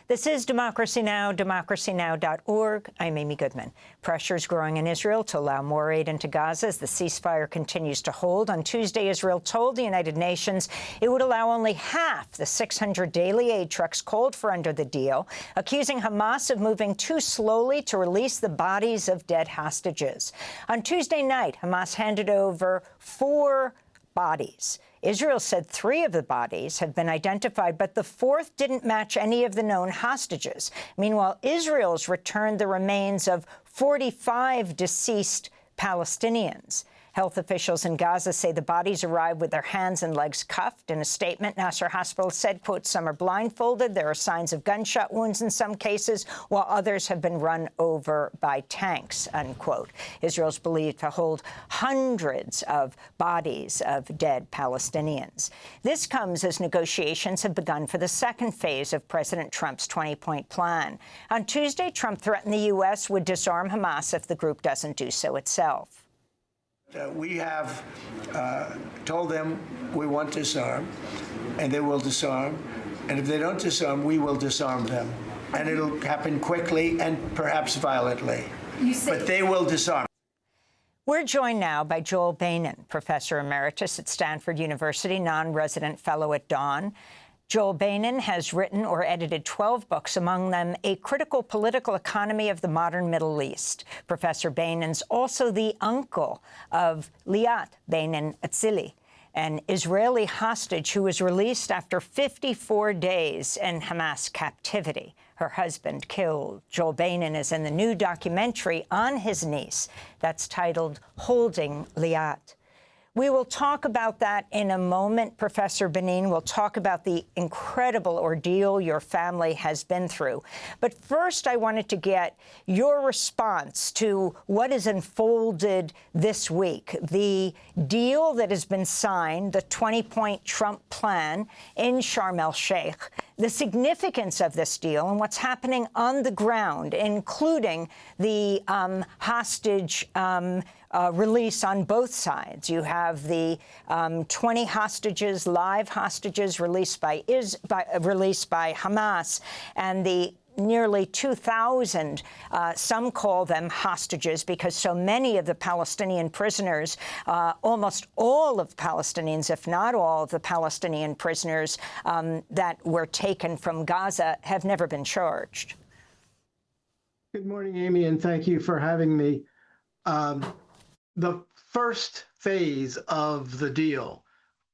This is Democracy Now!, democracynow.org. I'm Amy Goodman. Pressure's growing in Israel to allow more aid into Gaza as the ceasefire continues to hold. On Tuesday, Israel told the United Nations it would allow only half the 600 daily aid trucks called for under the deal, accusing Hamas of moving too slowly to release the bodies of dead hostages. On Tuesday night, Hamas handed over 4 bodies. Israel said 3 of the bodies have been identified, but the 4th didn't match any of the known hostages. Meanwhile, Israel's returned the remains of 45 deceased Palestinians. Health officials in Gaza say the bodies arrived with their hands and legs cuffed. In a statement, Nasser Hospital said, quote, some are blindfolded. There are signs of gunshot wounds in some cases, while others have been run over by tanks, unquote. Israel's believed to hold hundreds of bodies of dead Palestinians. This comes as negotiations have begun for the second phase of President Trump's 20-point plan. On Tuesday, Trump threatened the U.S. would disarm Hamas if the group doesn't do so itself. We have told them we want to disarm, and they will disarm. And if they don't disarm, we will disarm them. And it'll happen quickly and perhaps violently. But they will disarm. We're joined now by Joel Beinin, Professor Emeritus at Stanford University, non-resident fellow at Dawn. Joel Beinin has written or edited 12 books, among them A Critical Political Economy of the Modern Middle East. Professor Beinin's also the uncle of Liat Beinin Atzili, an Israeli hostage who was released after 54 days in Hamas captivity. Her husband killed. Joel Beinin is in the new documentary on his niece that's titled Holding Liat. We will talk about that in a moment, Professor Beinin. We'll talk about the incredible ordeal your family has been through. But first, I wanted to get your response to what is unfolded this week. The deal that has been signed, the 20-point Trump plan in Sharm el-Sheikh, the significance of this deal and what's happening on the ground, including the hostage release on both sides. You have the 20 hostages, live hostages released by Hamas, and the nearly 2,000, some call them hostages because so many of the Palestinian prisoners, almost all of Palestinians, if not all of the Palestinian prisoners that were taken from Gaza have never been charged. Good morning, Amy, and thank you for having me. The first phase of the deal,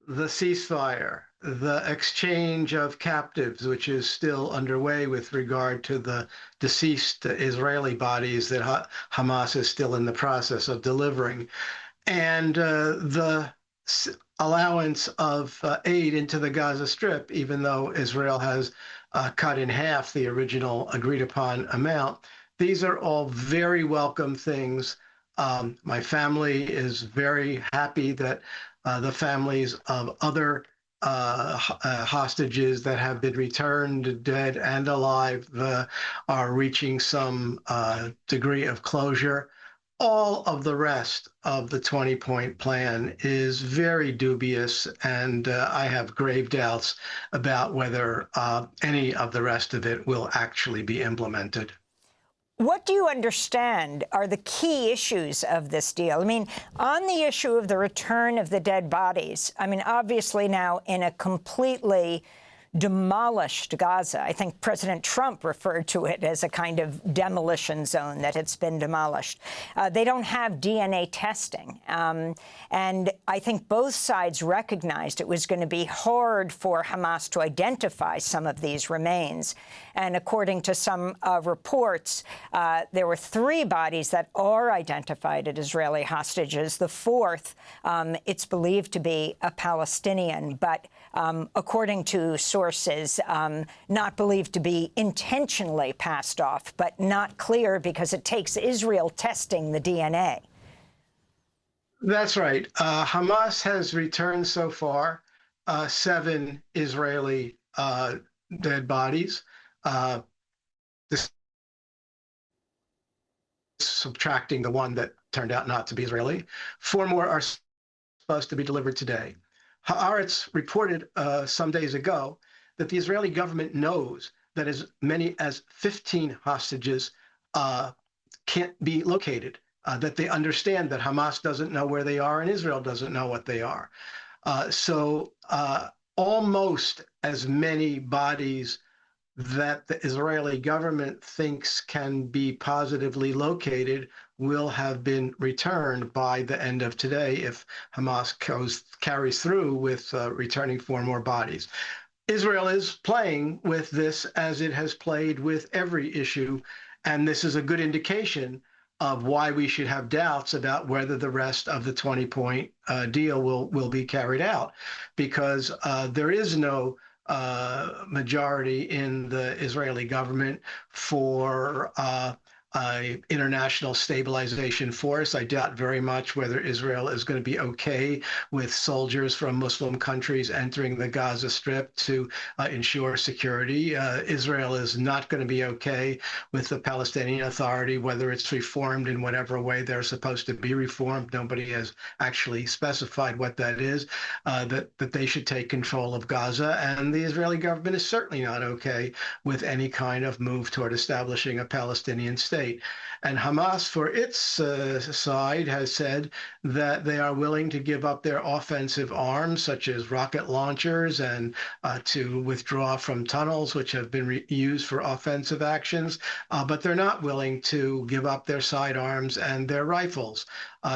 the ceasefire, the exchange of captives, which is still underway with regard to the deceased Israeli bodies that Hamas is still in the process of delivering, and the allowance of aid into the Gaza Strip, even though Israel has cut in half the original agreed upon amount. These are all very welcome things. My family is very happy that the families of other hostages that have been returned, dead and alive, are reaching some degree of closure. All of the rest of the 20-point plan is very dubious, and I have grave doubts about whether any of the rest of it will actually be implemented. What do you understand are the key issues of this deal? I mean, on the issue of the return of the dead bodies, I mean, obviously now in a completely demolished Gaza. I think President Trump referred to it as a kind of demolition zone, that it's been demolished. They don't have DNA testing. And I think both sides recognized it was going to be hard for Hamas to identify some of these remains. And according to some reports, there were 3 bodies that are identified as Israeli hostages. The 4th, it's believed to be a Palestinian, but according to sources, not believed to be intentionally passed off, but not clear because it takes Israel testing the DNA. That's right. Hamas has returned so far 7 Israeli dead bodies. Subtracting the one that turned out not to be Israeli. 4 more are supposed to be delivered today. Haaretz reported some days ago that the Israeli government knows that as many as 15 hostages can't be located, that they understand that Hamas doesn't know where they are and Israel doesn't know what they are. So almost as many bodies that the Israeli government thinks can be positively located will have been returned by the end of today if Hamas carries through with returning 4 more bodies. Israel is playing with this as it has played with every issue, and this is a good indication of why we should have doubts about whether the rest of the 20-point deal will be carried out, because there is no majority in the Israeli government for international stabilization force. I doubt very much whether Israel is going to be okay with soldiers from Muslim countries entering the Gaza Strip to ensure security. Israel is not going to be okay with the Palestinian Authority, whether it's reformed in whatever way they're supposed to be reformed. Nobody has actually specified what that is, that they should take control of Gaza. And the Israeli government is certainly not okay with any kind of move toward establishing a Palestinian state. And Hamas, for its side, has said that they are willing to give up their offensive arms, such as rocket launchers, and to withdraw from tunnels, which have been used for offensive actions. But they're not willing to give up their sidearms and their rifles.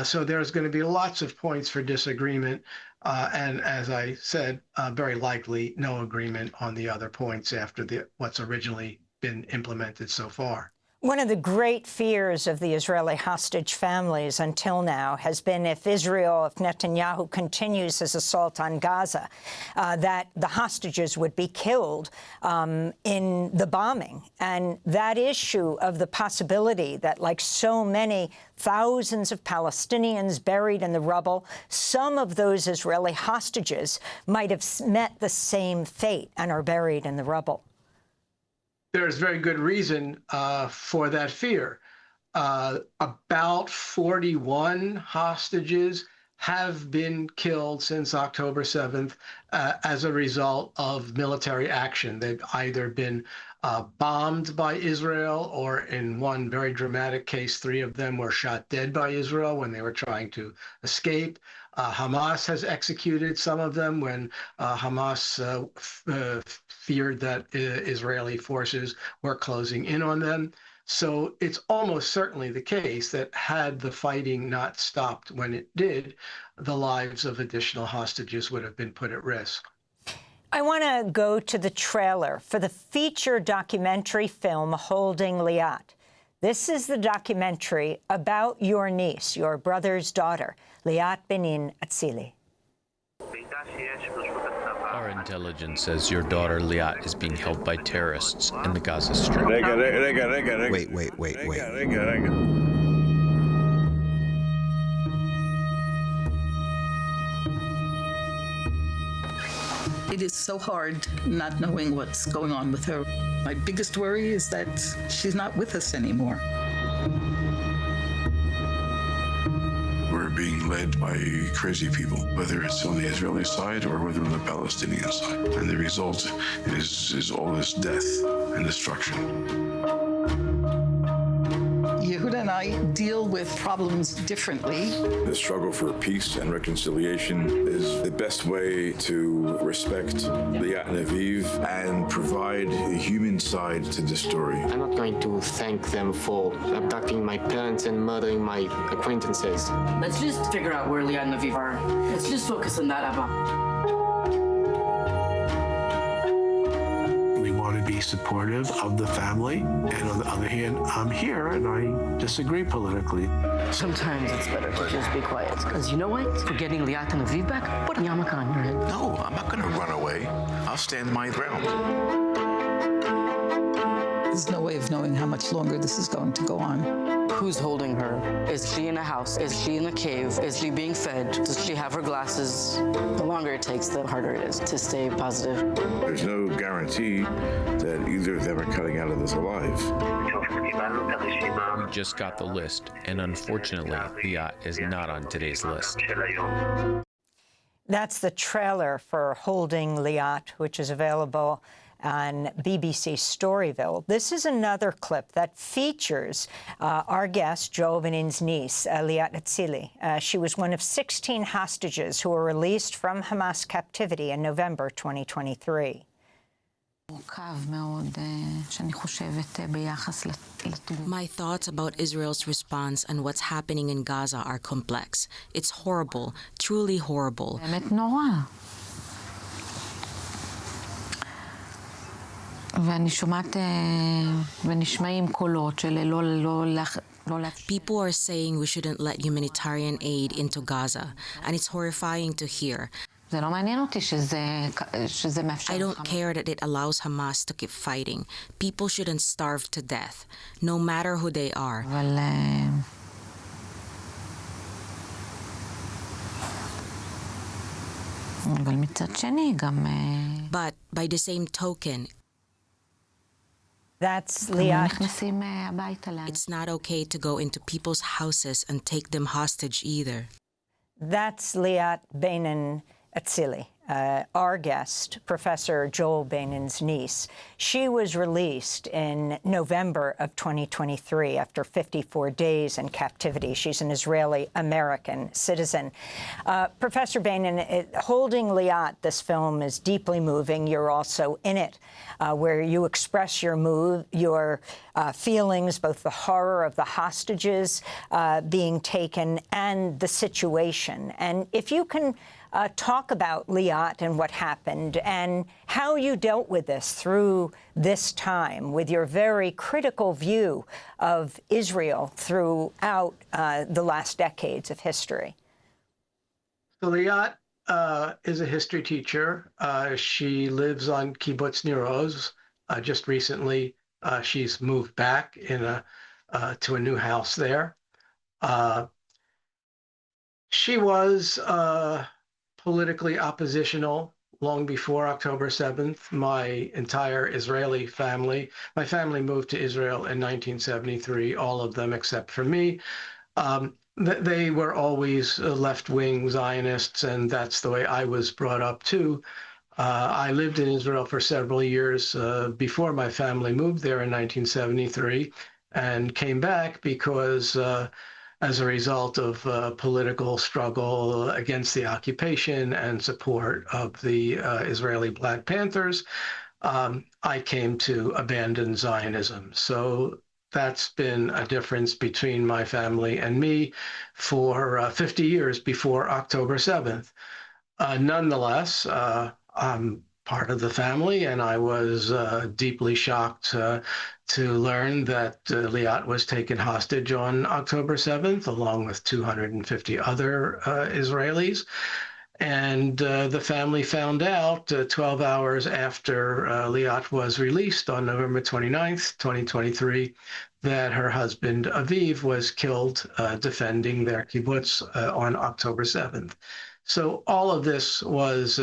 So there's going to be lots of points for disagreement. And as I said, very likely no agreement on the other points after what's originally been implemented so far. One of the great fears of the Israeli hostage families until now has been if Netanyahu continues his assault on Gaza, that the hostages would be killed in the bombing. And that issue of the possibility that, like so many thousands of Palestinians buried in the rubble, some of those Israeli hostages might have met the same fate and are buried in the rubble. There's very good reason for that fear. About 41 hostages have been killed since October 7th as a result of military action. They've either been bombed by Israel, or in one very dramatic case, 3 of them were shot dead by Israel when they were trying to escape. Hamas has executed some of them when Hamas feared that Israeli forces were closing in on them. So it's almost certainly the case that had the fighting not stopped when it did, the lives of additional hostages would have been put at risk. I want to go to the trailer for the feature documentary film Holding Liat. This is the documentary about your niece, your brother's daughter, Liat Beinin Atzili. Our intelligence says your daughter Liat is being held by terrorists in the Gaza Strip. Wait. It is so hard not knowing what's going on with her. My biggest worry is that she's not with us anymore. We're being led by crazy people, whether it's on the Israeli side or whether on the Palestinian side. And the result is all this death and destruction. Yehuda and I deal with problems differently. The struggle for peace and reconciliation is the best way to respect Liat and Aviv and provide the human side to the story. I'm not going to thank them for abducting my parents and murdering my acquaintances. Let's just figure out where Liat and Aviv are. Let's just focus on that, Abba. We want to be supportive of the family, and on the other hand, I'm here and I disagree politically. Sometimes it's better to just be quiet, because you know what? For getting Liat and Aviv back, put a yarmulke on your head. No, I'm not going to run away. I'll stand my ground. There's no way of knowing how much longer this is going to go on. Who's holding her? Is she in a house? Is she in a cave? Is she being fed? Does she have her glasses? The longer it takes, the harder it is to stay positive. There's no guarantee that either of them are coming out of this alive. We just got the list, and unfortunately, Liat is not on today's list. That's the trailer for Holding Liat, which is available on BBC Storyville. This is another clip that features our guest, Joel Beinin's niece, Liat Atzili. She was one of 16 hostages who were released from Hamas captivity in November 2023. My thoughts about Israel's response and what's happening in Gaza are complex. It's horrible, truly horrible. People are saying we shouldn't let humanitarian aid into Gaza, and it's horrifying to hear. I don't care that it allows Hamas to keep fighting. People shouldn't starve to death, no matter who they are. But by the same token, that's Liat. It's not okay to go into people's houses and take them hostage either. That's Liat Beinin Atzili, our guest, Professor Joel Beinin's niece. She was released in November of 2023 after 54 days in captivity. She's an Israeli-American citizen. Professor Beinin, holding Liat, this film is deeply moving. You're also in it, where you express your feelings, both the horror of the hostages being taken and the situation. And if you can talk about Liat and what happened and how you dealt with this through this time with your very critical view of Israel throughout the last decades of history. So Liat is a history teacher. She lives on Kibbutz Nir Oz. Just recently, she's moved back to a new house there. She was politically oppositional long before October 7th. My entire Israeli family, my family moved to Israel in 1973, all of them except for me. They were always left-wing Zionists, and that's the way I was brought up too. I lived in Israel for several years before my family moved there in 1973 and came back because as a result of political struggle against the occupation and support of the Israeli Black Panthers, I came to abandon Zionism. So that's been a difference between my family and me for 50 years before October 7th. Nonetheless, I'm part of the family, and I was deeply shocked to learn that Liat was taken hostage on October 7th, along with 250 other Israelis. And the family found out 12 hours after Liat was released on November 29th, 2023, that her husband, Aviv, was killed defending their kibbutz on October 7th. So all of this was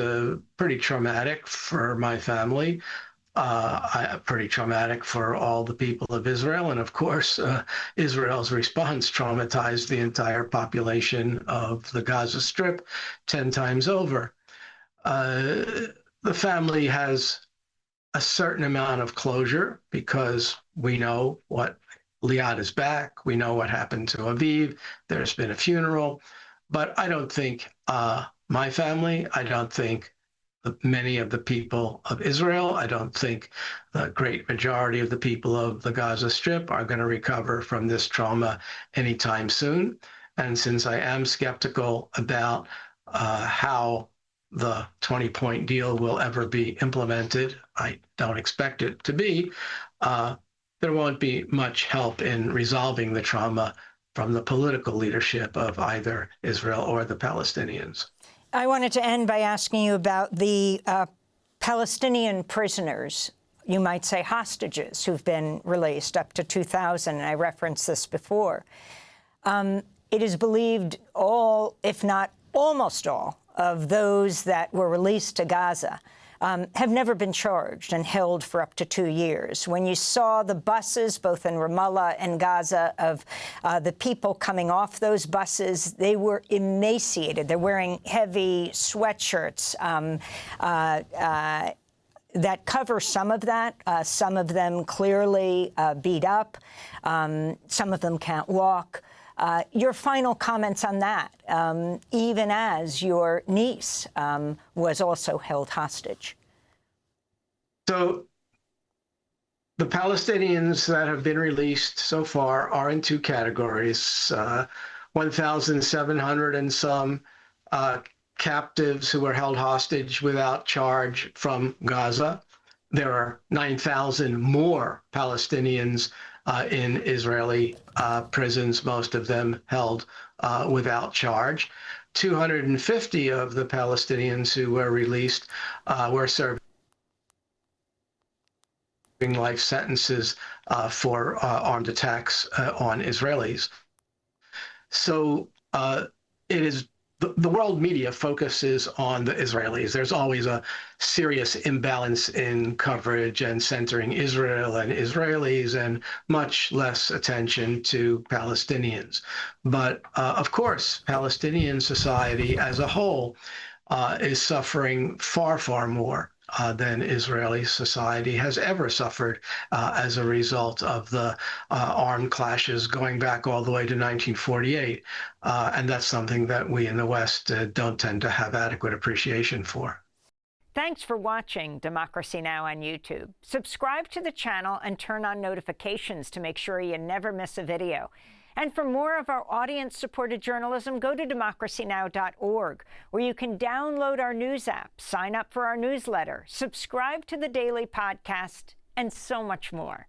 pretty traumatic for my family, pretty traumatic for all the people of Israel. And of course, Israel's response traumatized the entire population of the Gaza Strip 10 times over. The family has a certain amount of closure because we know what Liat is back. We know what happened to Aviv. There's been a funeral. But I don't think my family, I don't think many of the people of Israel, I don't think the great majority of the people of the Gaza Strip are going to recover from this trauma anytime soon. And since I am skeptical about how the 20-point deal will ever be implemented, I don't expect it to be, there won't be much help in resolving the trauma from the political leadership of either Israel or the Palestinians. I wanted to end by asking you about the Palestinian prisoners, you might say hostages, who've been released, up to 2,000, and I referenced this before. It is believed all, if not almost all, of those that were released to Gaza have never been charged and held for up to 2 years. When you saw the buses, both in Ramallah and Gaza, of the people coming off those buses, they were emaciated. They're wearing heavy sweatshirts. that cover some of that. Some of them clearly beat up. Some of them can't walk. Your final comments on that, even as your niece was also held hostage. So the Palestinians that have been released so far are in two categories. 1,700 and some captives who were held hostage without charge from Gaza. There are 9,000 more Palestinians in Israeli prisons, most of them held without charge. 250 of the Palestinians who were released were serving life sentences for armed attacks on Israelis. So it is the world media focuses on the Israelis. There's always a serious imbalance in coverage and centering Israel and Israelis, and much less attention to Palestinians. But of course, Palestinian society as a whole is suffering far, far more than Israeli society has ever suffered as a result of the armed clashes going back all the way to 1948. And that's something that we in the West don't tend to have adequate appreciation for. Thanks for watching Democracy Now! On YouTube. Subscribe to the channel and turn on notifications to make sure you never miss a video. And for more of our audience-supported journalism, go to democracynow.org, where you can download our news app, sign up for our newsletter, subscribe to the daily podcast, and so much more.